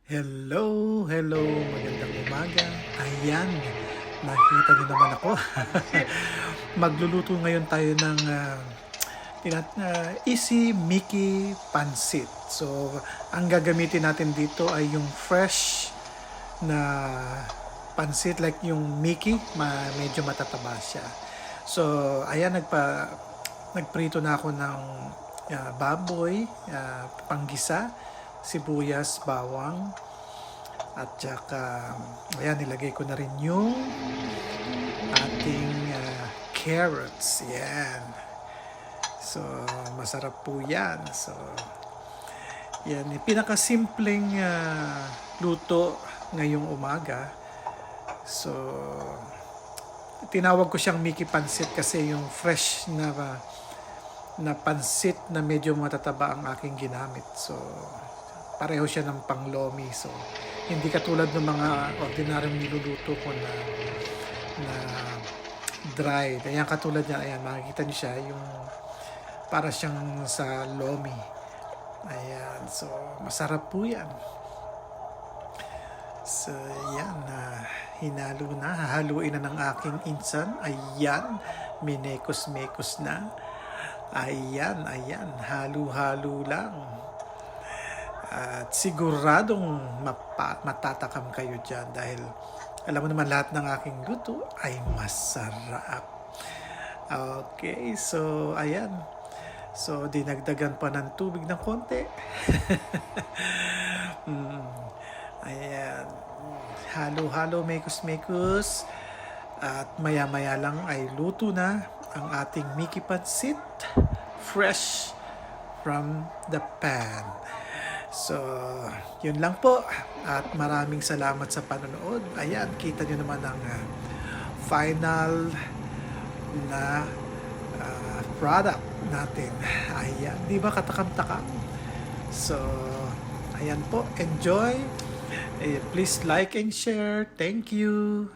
Hello, hello, magandang umaga. Ayan, nakita niyo naman ako. Magluluto ngayon tayo ng Easy Mickey Pansit. So, ang gagamitin natin dito ay yung fresh na pansit like yung Mickey, medyo matataba siya. So, ayan, nagprito na ako ng baboy, panggisa, sibuyas, bawang, at saka, ayan, nilagay ko na rin yung ating carrots. Yan. So, masarap po yan. So, yan, pinakasimpleng luto ngayong umaga. So, tinawag ko siyang Mickey Pansit kasi yung fresh na pansit na medyo matataba ang aking ginamit. So, pareho siya ng panglomi. So, hindi katulad ng mga ordinaryong niluluto ko na dry. Ayan, katulad niya, ayan, makikita niyo siya, yung para siyang sa lomi. Ayan, so, masarap po yan. So, yan, hinalo na, hahaluin na ng aking insan. Ayan, minekos-mekos na. Ayan, halo-halo lang. At siguradong matatakam kayo dyan dahil alam mo naman lahat ng aking luto ay masarap. Okay, so ayan. So dinagdagan pa ng tubig ng konti. Ayan. Halo-halo, mekos-mekos. At maya-maya lang ay luto na ang ating Mickey Pansit, fresh from the pan. So, yun lang po. At maraming salamat sa panonood. Ayan, kita nyo naman ang final na product natin. Ayan, di ba katakam-takam? So, ayan po. Enjoy. Please like and share. Thank you.